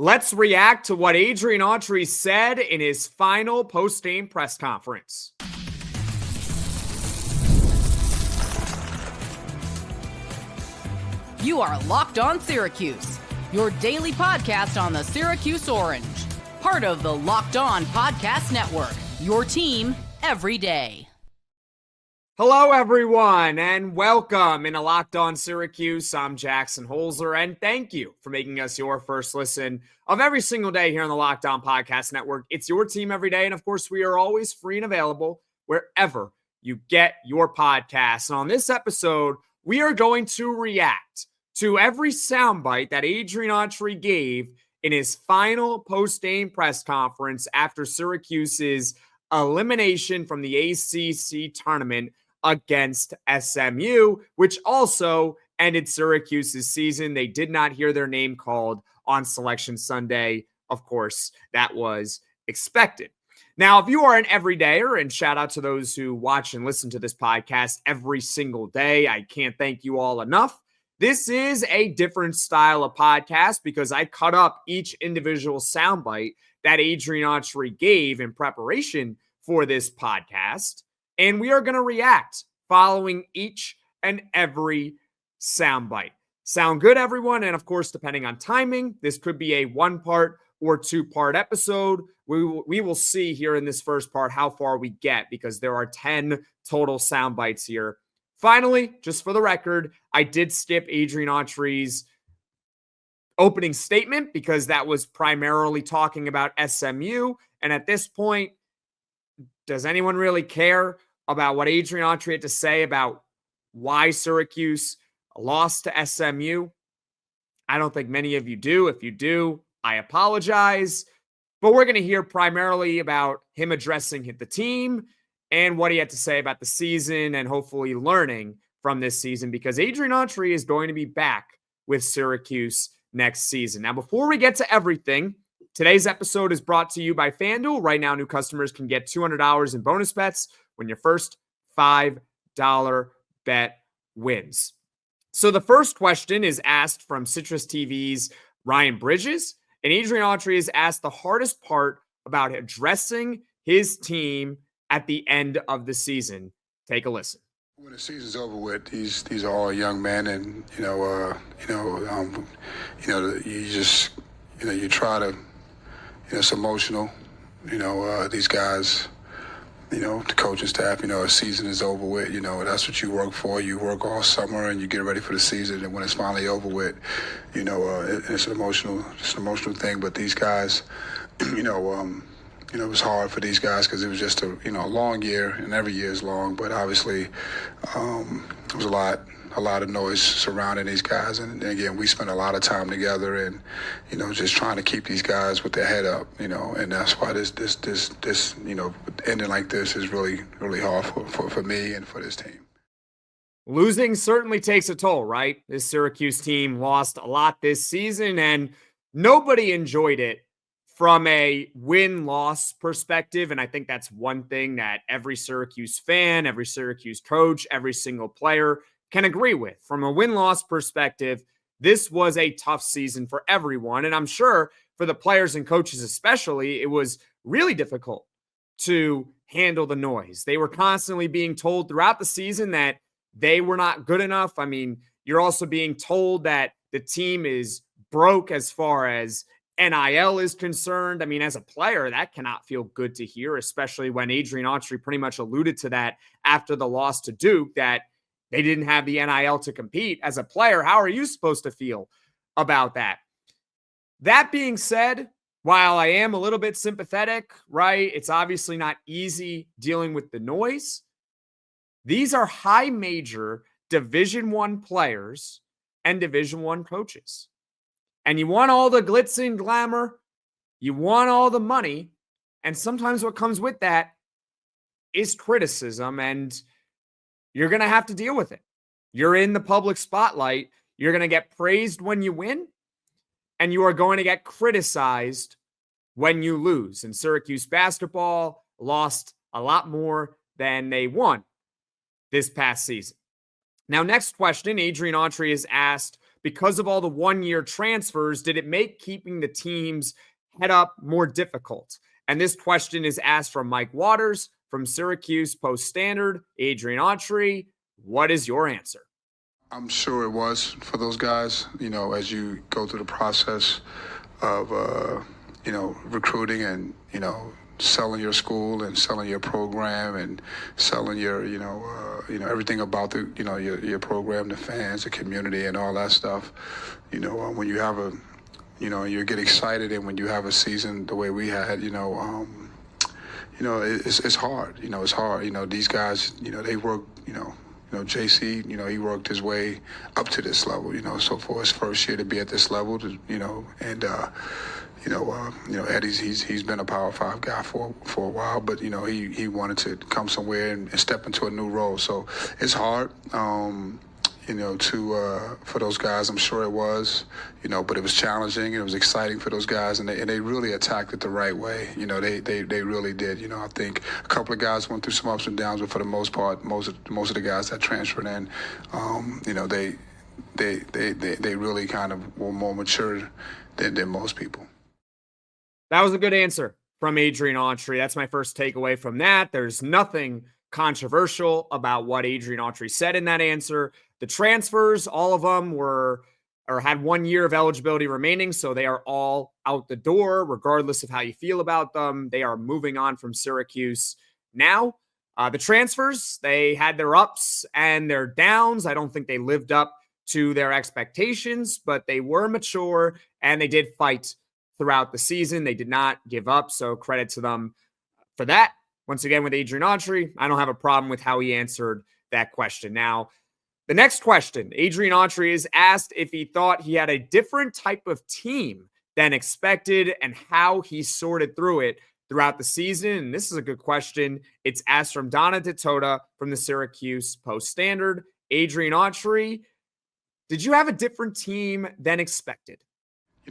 Let's react to what Adrian Autry said in his final post-game press conference. You are Locked On Syracuse, your daily podcast on the Syracuse Orange. Part of the Locked On Podcast Network, your team every day. Hello, everyone, and welcome into Locked On Syracuse. I'm Jackson Holzer, and thank you for making us your first listen of every single day here on the Locked On Podcast Network. It's your team every day, and of course, we are always free and available wherever you get your podcasts. And on this episode, we are going to react to every soundbite that Adrian Autry gave in his final post-game press conference after Syracuse's elimination from the ACC Tournament against SMU, which also ended Syracuse's season. They did not hear their name called on Selection Sunday. Of course, that was expected. Now, if you are an everydayer, and shout out to those who watch and listen to this podcast every single day, I can't thank you all enough. This is a different style of podcast because I cut up each individual soundbite that Adrian Autry gave in preparation for this podcast. And we are going to react following each and every soundbite. Sound good, everyone? And of course, depending on timing, this could be a one-part or two-part episode. We will see here in this first part how far we get because there are 10 total soundbites here. Finally, just for the record, I did skip Adrian Autry's opening statement because that was primarily talking about SMU. And at this point, does anyone really care about what Adrian Autry had to say about why Syracuse lost to SMU? I don't think many of you do. If you do, I apologize. But we're going to hear primarily about him addressing the team and what he had to say about the season and hopefully learning from this season because Adrian Autry is going to be back with Syracuse next season. Now, before we get to everything, today's episode is brought to you by FanDuel. Right now, new customers can get $200 in bonus bets when your first $5 bet wins. So the first question is asked from Citrus TV's Ryan Bridges, and Adrian Autry is asked the hardest part about addressing his team at the end of the season. Take a listen. When the season's over with, these are all young men, and you try to, it's emotional. These guys, the coaching staff, a season is over with. That's what you work for. You work all summer and you get ready for the season, and when it's finally over with, it's an emotional thing. But these guys, it was hard for these guys because it was just a long year, and every year is long. But obviously, it was a lot of noise surrounding these guys, and again, we spent a lot of time together, and just trying to keep these guys with their head up, and that's why this ending like this is really hard for me and for this team. Losing certainly takes a toll, right? This Syracuse team lost a lot this season, and nobody enjoyed it from a win-loss perspective, and I think that's one thing that every Syracuse fan, every Syracuse coach, every single player can agree with. From a win-loss perspective, this was a tough season for everyone, and I'm sure for the players and coaches especially, it was really difficult to handle the noise. They were constantly being told throughout the season that they were not good enough. I mean, you're also being told that the team is broke as far as NIL is concerned. I mean, as a player, that cannot feel good to hear, especially when Adrian Autry pretty much alluded to that after the loss to Duke, that they didn't have the NIL to compete. As a player, how are you supposed to feel about that? That being said, while I am a little bit sympathetic, right, it's obviously not easy dealing with the noise. These are high major Division I players and Division I coaches. And you want all the glitz and glamour, you want all the money, and sometimes what comes with that is criticism, and you're going to have to deal with it. You're in the public spotlight. You're going to get praised when you win, and you are going to get criticized when you lose. And Syracuse basketball lost a lot more than they won this past season. Now, next question, Adrian Autry is asked because of all the one-year transfers, did it make keeping the team's head up more difficult? And this question is asked from Mike Waters from Syracuse Post-Standard. Adrian Autry, what is your answer? I'm sure it was for those guys, as you go through the process of, recruiting and, selling your school and selling your program and selling your, everything about the, your program, the fans, the community and all that stuff. When you have you get excited, and when you have a season the way we had, it's hard. It's hard. These guys, they work, JC, he worked his way up to this level, so for his first year to be at this level, Eddie's, he's been a Power 5 guy for a while, but, he wanted to come somewhere and step into a new role. So it's hard, for those guys. I'm sure it was, but it was challenging. It was exciting for those guys, and they really attacked it the right way. They really did. I think a couple of guys went through some ups and downs, but for the most part, most of the guys that transferred in, they really kind of were more mature than most people. That was a good answer from Adrian Autry. That's my first takeaway from that. There's nothing controversial about what Adrian Autry said in that answer. The transfers, all of them had 1 year of eligibility remaining, so they are all out the door, regardless of how you feel about them. They are moving on from Syracuse now. The transfers, they had their ups and their downs. I don't think they lived up to their expectations, but they were mature and they did fight throughout the season. They did not give up, so credit to them for that. Once again, with Adrian Autry, I don't have a problem with how he answered that question. Now, the next question, Adrian Autry is asked if he thought he had a different type of team than expected and how he sorted through it throughout the season. And this is a good question. It's asked from Donna Ditota from the Syracuse Post-Standard. Adrian Autry, did you have a different team than expected?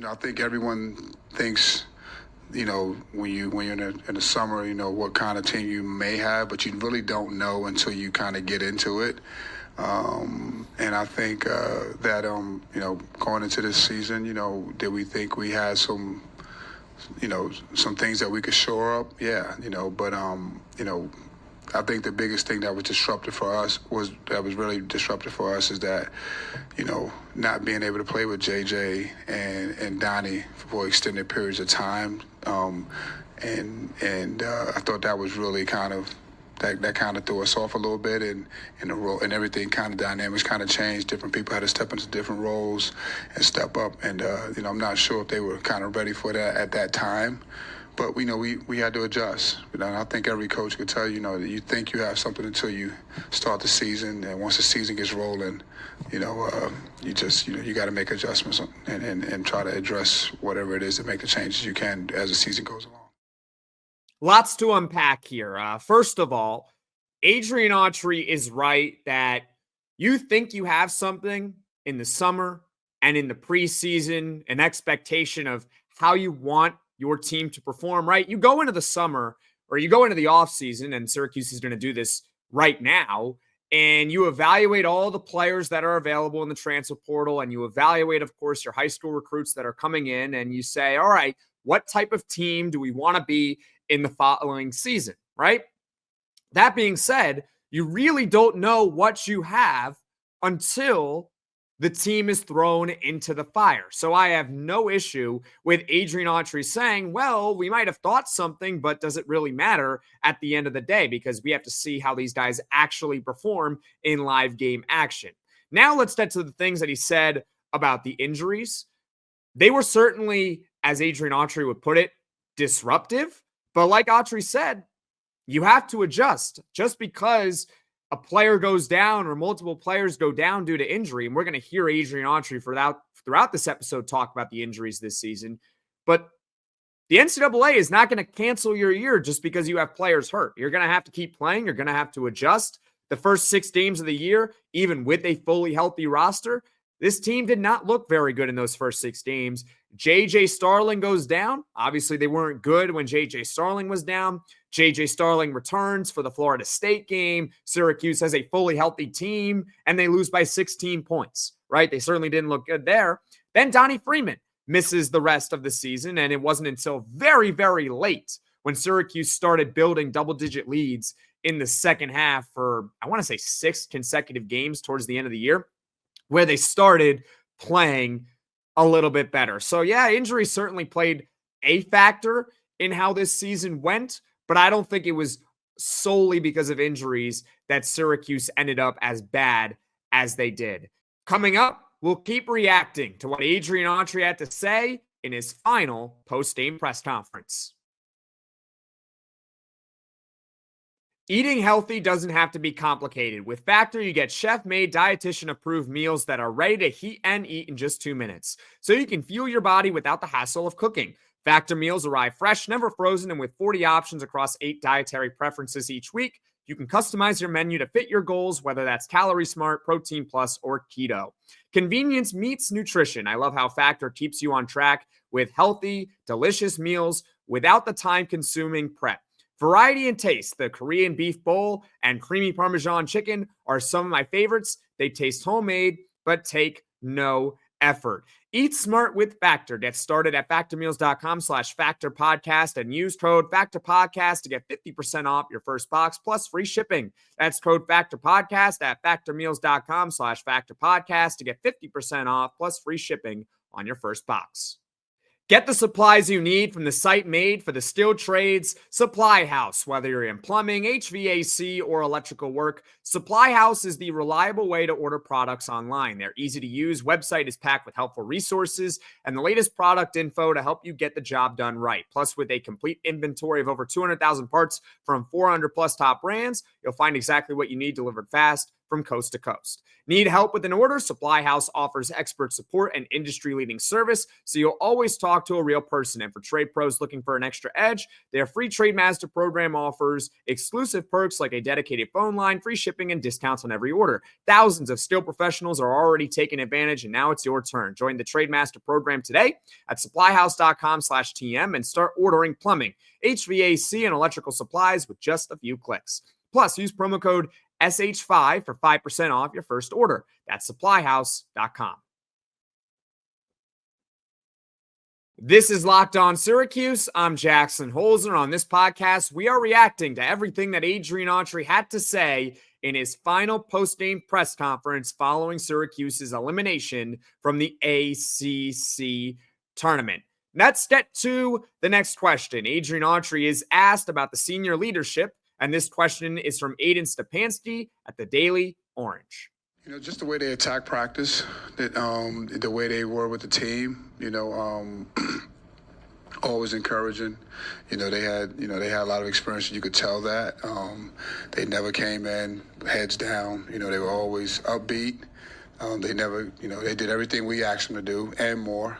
I think everyone thinks, when you're in the summer, what kind of team you may have, but you really don't know until you kind of get into it. And I think that, going into this season, did we think we had some things that we could shore up? Yeah, but, I think the biggest thing that was disruptive for us is that, not being able to play with JJ and Donnie for extended periods of time. And I thought that was really kind of, that kind of threw us off a little bit, and the role and everything kind of dynamics kind of changed. Different people had to step into different roles and step up. And, I'm not sure if they were kind of ready for that at that time. But we had to adjust. I think every coach could tell you, that you think you have something until you start the season, and once the season gets rolling, you got to make adjustments and try to address whatever it is to make the changes you can as the season goes along. Lots to unpack here. First of all, Adrian Autry is right that you think you have something in the summer and in the preseason, an expectation of how you want your team to perform, right? You go into the summer or you go into the offseason, and Syracuse is going to do this right now, and you evaluate all the players that are available in the transfer portal, and you evaluate, of course, your high school recruits that are coming in, and you say, all right, what type of team do we want to be in the following season, right? That being said, you really don't know what you have until the team is thrown into the fire. So I have no issue with Adrian Autry saying, well, we might have thought something, but does it really matter at the end of the day? Because we have to see how these guys actually perform in live game action. Now let's get to the things that he said about the injuries. They were certainly, as Adrian Autry would put it, disruptive. But like Autry said, you have to adjust. Just because a player goes down or multiple players go down due to injury, and we're going to hear Adrian Autry throughout this episode talk about the injuries this season, but the NCAA is not going to cancel your year just because you have players hurt. You're going to have to keep playing. You're going to have to adjust. The first 6 games of the year, even with a fully healthy roster, this team did not look very good in those first 6 games. JJ Starling goes down. Obviously, they weren't good when JJ Starling was down. JJ Starling returns for the Florida State game. Syracuse has a fully healthy team, and they lose by 16 points. right? They certainly didn't look good there. Then Donnie Freeman misses the rest of the season, and it wasn't until very, very late when Syracuse started building double-digit leads in the second half for, I want to say, 6 consecutive games towards the end of the year, where they started playing a little bit better. So yeah, injuries certainly played a factor in how this season went, but I don't think it was solely because of injuries that Syracuse ended up as bad as they did. Coming up, we'll keep reacting to what Adrian Autry had to say in his final post-game press conference. Eating healthy doesn't have to be complicated. With Factor, you get chef-made, dietitian-approved meals that are ready to heat and eat in just 2 minutes, so you can fuel your body without the hassle of cooking. Factor meals arrive fresh, never frozen, and with 40 options across 8 dietary preferences each week, you can customize your menu to fit your goals, whether that's Calorie Smart, Protein Plus, or Keto. Convenience meets nutrition. I love how Factor keeps you on track with healthy, delicious meals without the time-consuming prep. Variety and taste. The Korean beef bowl and creamy Parmesan chicken are some of my favorites. They taste homemade, but take no effort. Eat smart with Factor. Get started at factormeals.com/factorpodcast and use code factorpodcast to get 50% off your first box plus free shipping. That's code factorpodcast at factormeals.com/factorpodcast to get 50% off plus free shipping on your first box. Get the supplies you need from the site made for the skilled trades, Supply House. Whether you're in plumbing, HVAC, or electrical work, Supply House is the reliable way to order products online. Their easy-to-use website is packed with helpful resources and the latest product info to help you get the job done right. Plus, with a complete inventory of over 200,000 parts from 400-plus top brands, you'll find exactly what you need delivered fast from coast to coast. Need help with an order? Supply House offers expert support and industry-leading service, so you'll always talk to a real person. And for trade pros looking for an extra edge, their free Trade Master program offers exclusive perks like a dedicated phone line, free shipping, and discounts on every order. Thousands of skilled professionals are already taking advantage, and now it's your turn. Join the Trade Master program today at supplyhouse.com/TM and start ordering plumbing, HVAC, and electrical supplies with just a few clicks. Plus, use promo code SH5 for 5% off your first order. That's supplyhouse.com. This is Locked On Syracuse. I'm Jackson Holzer. On this podcast, we are reacting to everything that Adrian Autry had to say in his final post-game press conference following Syracuse's elimination from the ACC Tournament. Let's get to the next question. Adrian Autry is asked about the senior leadership, and this question is from Aiden Stepanski at the Daily Orange. You know, just the way they attack practice, the way they were with the team, always encouraging. They had a lot of experience. You could tell that. They never came in heads down. They were always upbeat. They never, they did everything we asked them to do and more.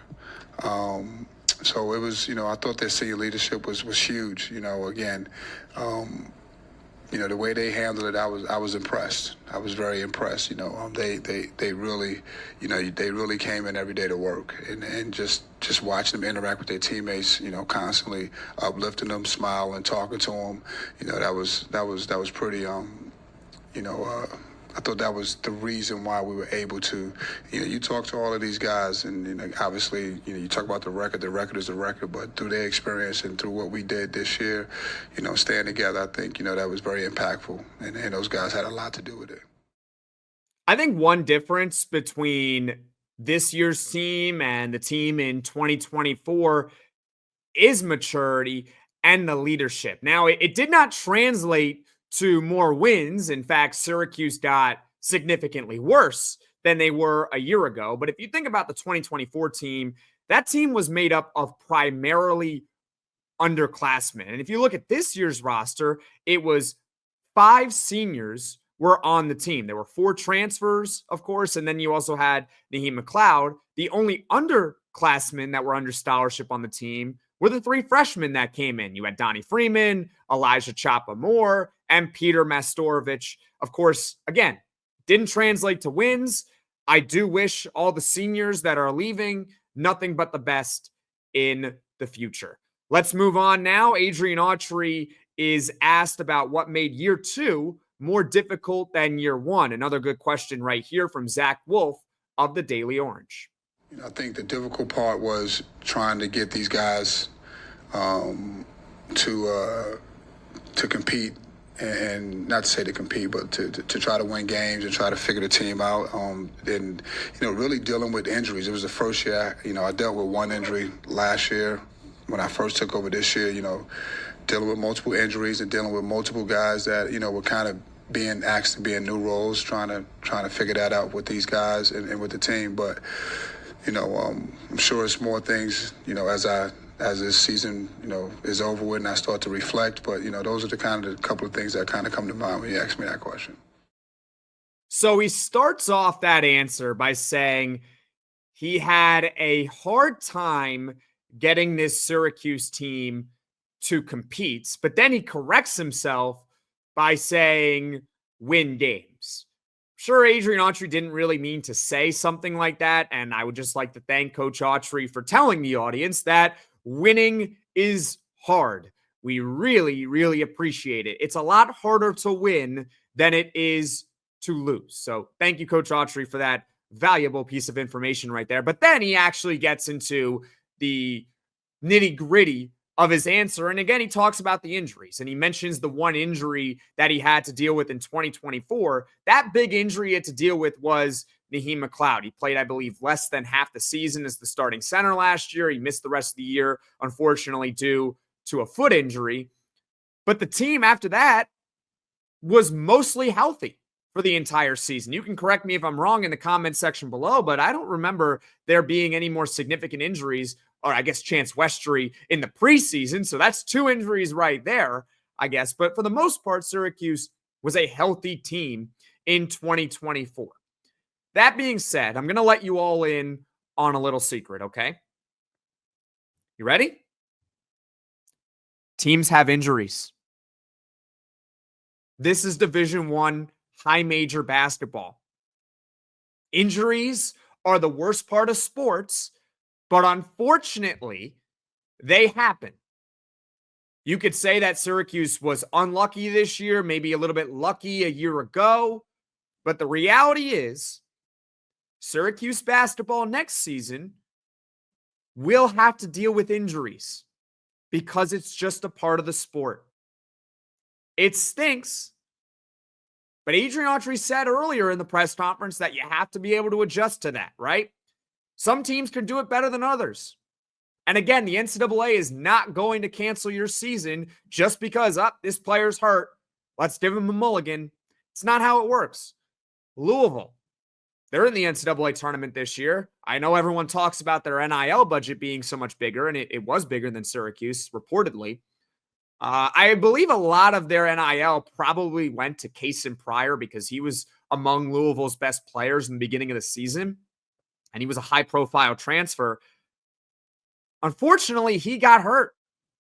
So it was, I thought their senior leadership was huge. The way they handled it, I was impressed. I was very impressed. They really, they really came in every day to work, and just watching them interact with their teammates, constantly uplifting them, smiling, talking to them, that was pretty, I thought that was the reason why we were able to, you talk to all of these guys and, obviously, you talk about the record is the record, but through their experience and through what we did this year, staying together, I think, that was very impactful, and those guys had a lot to do with it. I think one difference between this year's team and the team in 2024 is maturity and the leadership. Now, it did not translate to more wins. In fact, Syracuse got significantly worse than they were a year ago. But if you think about the 2024 team, that team was made up of primarily underclassmen. And if you look at this year's roster, it was 5 seniors were on the team. There were 4 transfers, of course, and then you also had Naheem McLeod. The only underclassmen that were under scholarship on the team were the 3 freshmen that came in. You had Donnie Freeman, Elijah Chapa Moore, and Peter Mastorovich. Of course, again, didn't translate to wins. I do wish all the seniors that are leaving nothing but the best in the future. Let's move on now. Adrian Autry is asked about what made year 2 more difficult than year 1. Another good question right here from Zach Wolf of the Daily Orange. I think the difficult part was trying to get these guys to compete, and not to say to compete, but to try to win games and try to figure the team out. And really dealing with injuries. It was the first year, I dealt with one injury last year when I first took over this year. Dealing with multiple injuries and dealing with multiple guys that were kind of being asked to be in new roles, trying to figure that out with these guys and with the team. But I'm sure it's more things as this season is over with and I start to reflect. But those are the couple of things that kind of come to mind when you ask me that question. So he starts off that answer by saying he had a hard time getting this Syracuse team to compete, but then he corrects himself by saying win games. Sure, Adrian Autry didn't really mean to say something like that, and I would just like to thank Coach Autry for telling the audience that winning is hard. We really, really appreciate it. It's a lot harder to win than it is to lose. So thank you, Coach Autry, for that valuable piece of information right there. But then he actually gets into the nitty-gritty of his answer. And again, he talks about the injuries, and he mentions the one injury that he had to deal with in 2024. That big injury he had to deal with was Naheem McLeod. He played, I believe, less than half the season as the starting center last year. He missed the rest of the year, unfortunately, due to a foot injury. But the team after that was mostly healthy for the entire season. You can correct me if I'm wrong in the comment section below, but I don't remember there being any more significant injuries, or I guess Chance Westry in the preseason. So that's two injuries right there, I guess. But for the most part, Syracuse was a healthy team in 2024. That being said, I'm going to let you all in on a little secret, okay? You ready? Teams have injuries. This is Division I high major basketball. Injuries are the worst part of sports, but unfortunately, they happen. You could say that Syracuse was unlucky this year, maybe a little bit lucky a year ago, but the reality is Syracuse basketball next season will have to deal with injuries because it's just a part of the sport. It stinks. But Adrian Autry said earlier in the press conference that you have to be able to adjust to that, right? Some teams can do it better than others. And again, the NCAA is not going to cancel your season just because, this player's hurt. Let's give him a mulligan. It's not how it works. Louisville, they're in the NCAA tournament this year. I know everyone talks about their NIL budget being so much bigger, and it was bigger than Syracuse, reportedly. I believe a lot of their NIL probably went to Kason Pryor because he was among Louisville's best players in the beginning of the season, and he was a high-profile transfer. Unfortunately, he got hurt,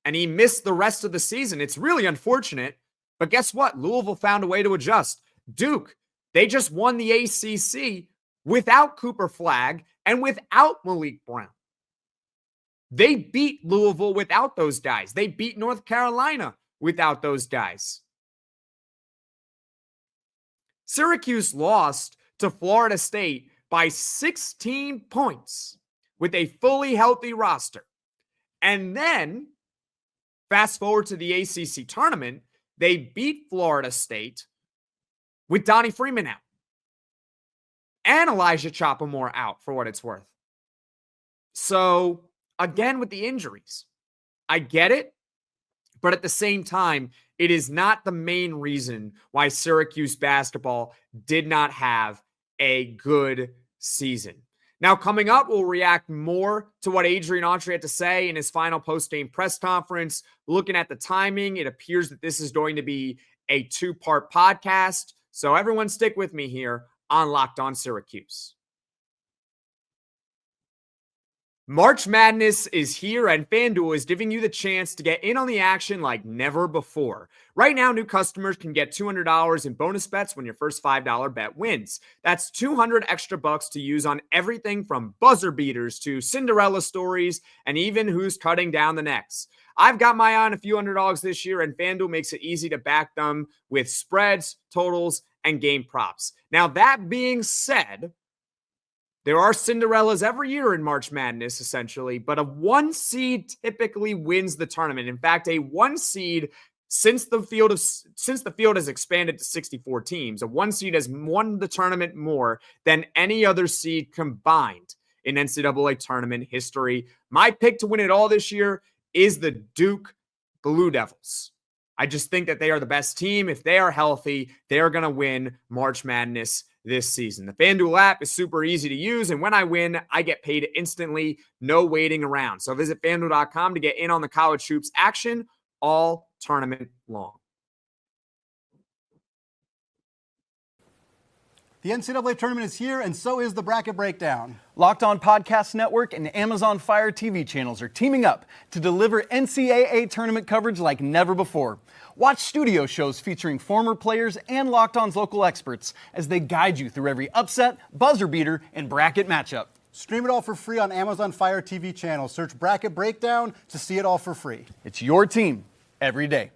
and he missed the rest of the season. It's really unfortunate, but guess what? Louisville found a way to adjust. Duke, they just won the ACC without Cooper Flagg and without Malik Brown. They beat Louisville without those guys. They beat North Carolina without those guys. Syracuse lost to Florida State by 16 points with a fully healthy roster. And then, fast forward to the ACC tournament, they beat Florida State with Donnie Freeman out. And Elijah Chopamore out, for what it's worth. So, again, with the injuries, I get it, but at the same time, it is not the main reason why Syracuse basketball did not have a good season. Now, coming up, we'll react more to what Adrian Autry had to say in his final post-game press conference. Looking at the timing, it appears that this is going to be a two-part podcast. So everyone stick with me here on Locked On Syracuse. March Madness is here, and FanDuel is giving you the chance to get in on the action like never before. Right now, new customers can get $200 in bonus bets when your first $5 bet wins. That's $200 extra bucks to use on everything from buzzer beaters to Cinderella stories and even who's cutting down the next. I've got my eye on a few underdogs this year, and FanDuel makes it easy to back them with spreads, totals, and game props. Now, that being said, There are Cinderellas every year in March Madness, essentially, but a 1 seed typically wins the tournament. In fact, a 1 seed, since the field has expanded to 64 teams, a 1 seed has won the tournament more than any other seed combined in NCAA tournament history. My pick to win it all this year is the Duke Blue Devils. I just think that they are the best team. If they are healthy, they are going to win March Madness this season. The FanDuel app is super easy to use, and when I win, I get paid instantly, no waiting around. So visit FanDuel.com to get in on the college hoops action all tournament long. The NCAA tournament is here, and so is the bracket breakdown. Locked On Podcast Network and Amazon Fire TV channels are teaming up to deliver NCAA tournament coverage like never before. Watch studio shows featuring former players and Locked On's local experts as they guide you through every upset, buzzer beater, and bracket matchup. Stream it all for free on Amazon Fire TV channel. Search Bracket Breakdown to see it all for free. It's your team every day.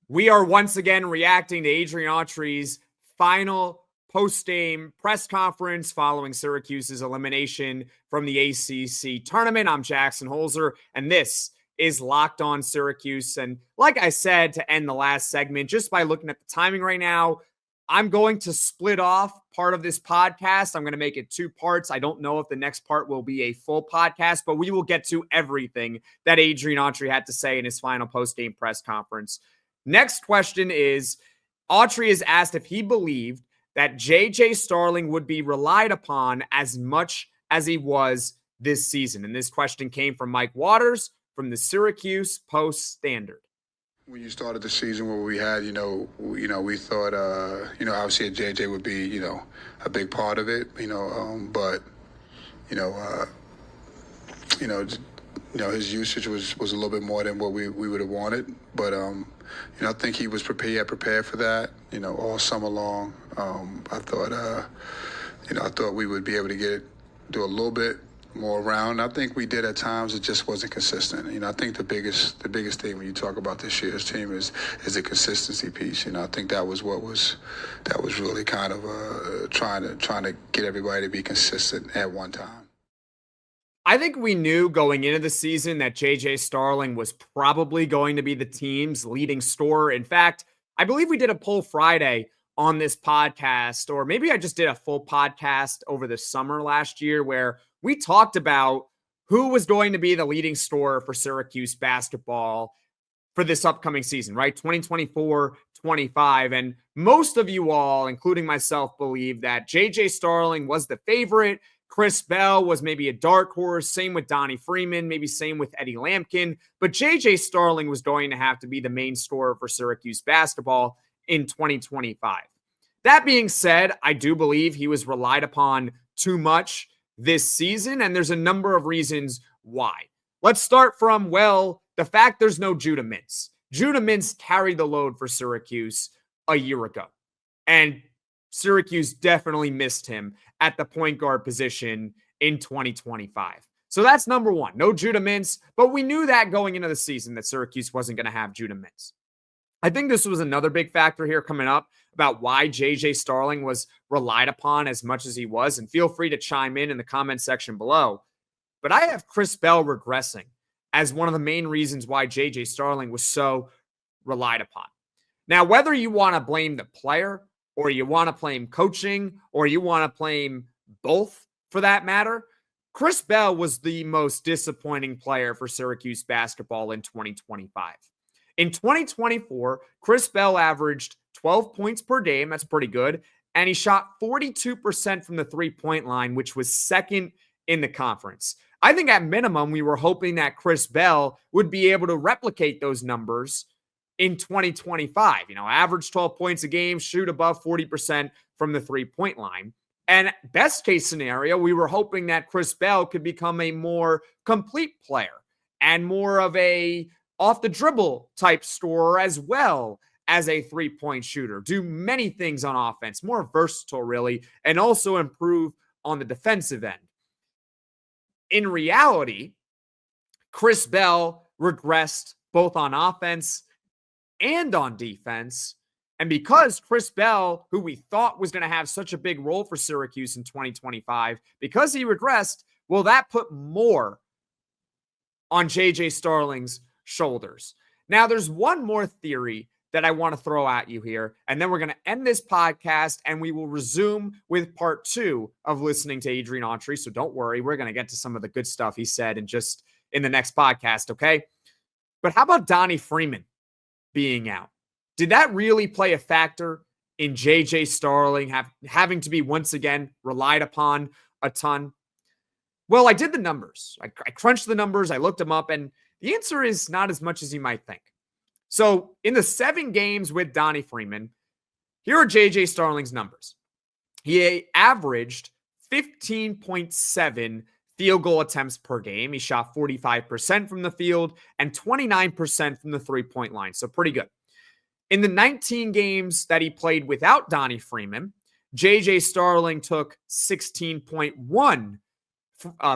We are once again reacting to Adrian Autry's final post-game press conference following Syracuse's elimination from the ACC Tournament. I'm Jackson Holzer, and this is Locked On Syracuse. And like I said to end the last segment, just by looking at the timing right now, I'm going to split off part of this podcast. I'm going to make it 2 parts. I don't know if the next part will be a full podcast, but we will get to everything that Adrian Autry had to say in his final post-game press conference. Next question is, Autry is asked if he believed that J.J. Starling would be relied upon as much as he was this season. And this question came from Mike Waters from the Syracuse Post-Standard. When you started the season, where we had, we thought, obviously J.J. would be, a big part of it, but his usage was a little bit more than what we would have wanted. But, I think he was prepared for that, all summer long. I thought we would be able to do a little bit more around. I think we did at times. It just wasn't consistent. I think the biggest thing when you talk about this year's team is the consistency piece. I think that was really kind of trying to get everybody to be consistent at one time. I think we knew going into the season that J.J. Starling was probably going to be the team's leading scorer. In fact, I believe we did a poll Friday on this podcast, or maybe I just did a full podcast over the summer last year where we talked about who was going to be the leading scorer for Syracuse basketball for this upcoming season, right? 2024-25. And most of you all, including myself, believe that J.J. Starling was the favorite. Chris Bell was maybe a dark horse. Same with Donnie Freeman, maybe same with Eddie Lampkin. But J.J. Starling was going to have to be the main scorer for Syracuse basketball in 2025. That being said, I do believe he was relied upon too much this season, and there's a number of reasons why. Let's start from, the fact there's no Judah Mintz. Judah Mintz carried the load for Syracuse a year ago, and Syracuse definitely missed him at the point guard position in 2025. So that's number one. No Judah Mintz, but we knew that going into the season that Syracuse wasn't going to have Judah Mintz. I think this was another big factor here coming up about why J.J. Starling was relied upon as much as he was, and feel free to chime in the comment section below. But I have Chris Bell regressing as one of the main reasons why J.J. Starling was so relied upon. Now, whether you want to blame the player, or you want to blame coaching, or you want to blame both for that matter, Chris Bell was the most disappointing player for Syracuse basketball in 2025. In 2024, Chris Bell averaged 12 points per game. That's pretty good. And he shot 42% from the three-point line, which was second in the conference. I think at minimum, we were hoping that Chris Bell would be able to replicate those numbers in 2025. Average 12 points a game, shoot above 40% from the three-point line. And best case scenario, we were hoping that Chris Bell could become a more complete player and more of a off the dribble type scorer as well as a three-point shooter. Do many things on offense, more versatile really, and also improve on the defensive end. In reality, Chris Bell regressed both on offense and on defense. And because Chris Bell, who we thought was going to have such a big role for Syracuse in 2025, because he regressed, well, that put more on J.J. Starling's shoulders. Now, there's one more theory that I want to throw at you here, and then we're going to end this podcast, and we will resume with part 2 of listening to Adrian Autry. So don't worry, we're going to get to some of the good stuff he said in the next podcast, okay? But how about Donnie Freeman being out? Did that really play a factor in J.J. Starling having to be once again relied upon a ton? Well, I did the numbers. I crunched the numbers. I looked them up, and the answer is not as much as you might think. So in the 7 games with Donnie Freeman, here are J.J. Starling's numbers. He averaged 15.7 field goal attempts per game. He shot 45% from the field and 29% from the three-point line. So pretty good. In the 19 games that he played without Donnie Freeman, J.J. Starling took 16.1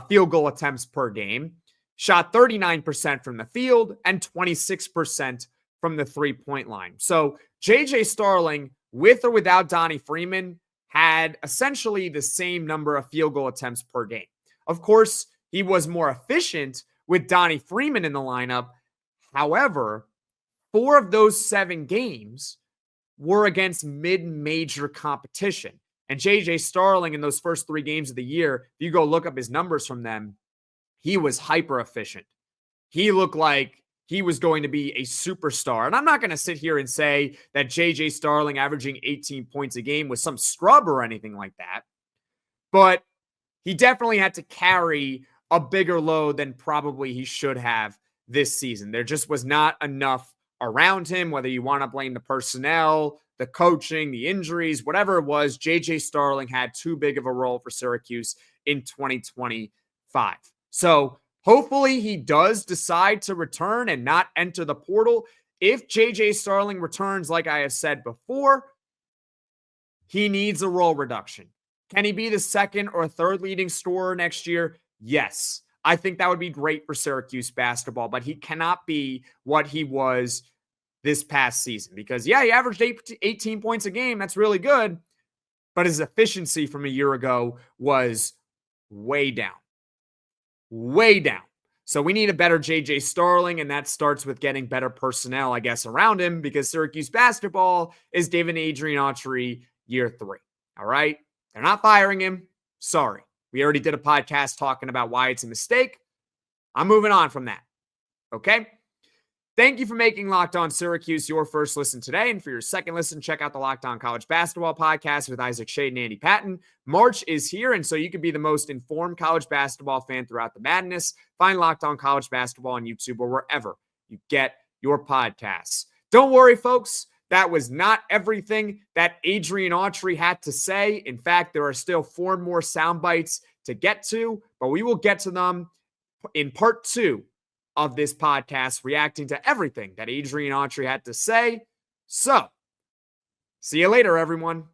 field goal attempts per game, shot 39% from the field and 26% from the three-point line. So J.J. Starling, with or without Donnie Freeman, had essentially the same number of field goal attempts per game. Of course, he was more efficient with Donnie Freeman in the lineup. However, 4 of those 7 games were against mid-major competition. And J.J. Starling in those first 3 games of the year, if you go look up his numbers from them, he was hyper efficient. He looked like he was going to be a superstar. And I'm not going to sit here and say that J.J. Starling averaging 18 points a game was some scrub or anything like that. But he definitely had to carry a bigger load than probably he should have this season. There just was not enough around him, whether you want to blame the personnel, the coaching, the injuries, whatever it was. J.J. Starling had too big of a role for Syracuse in 2025. So hopefully he does decide to return and not enter the portal. If J.J. Starling returns, like I have said before, he needs a role reduction. Can he be the second or third leading scorer next year? Yes. I think that would be great for Syracuse basketball, but he cannot be what he was this past season because, yeah, he averaged 18 points a game. That's really good, but his efficiency from a year ago was way down. Way down. So we need a better J.J. Starling, and that starts with getting better personnel, I guess, around him because Syracuse basketball is David Adrian Autry year 3. All right? They're not firing him. Sorry. We already did a podcast talking about why it's a mistake. I'm moving on from that. Okay? Thank you for making Locked On Syracuse your first listen today. And for your second listen, check out the Locked On College Basketball Podcast with Isaac Shade and Andy Patton. March is here, and so you can be the most informed college basketball fan throughout the madness. Find Locked On College Basketball on YouTube or wherever you get your podcasts. Don't worry, folks. That was not everything that Adrian Autry had to say. In fact, there are still 4 more sound bites to get to, but we will get to them in part 2 of this podcast, reacting to everything that Adrian Autry had to say. So, see you later, everyone.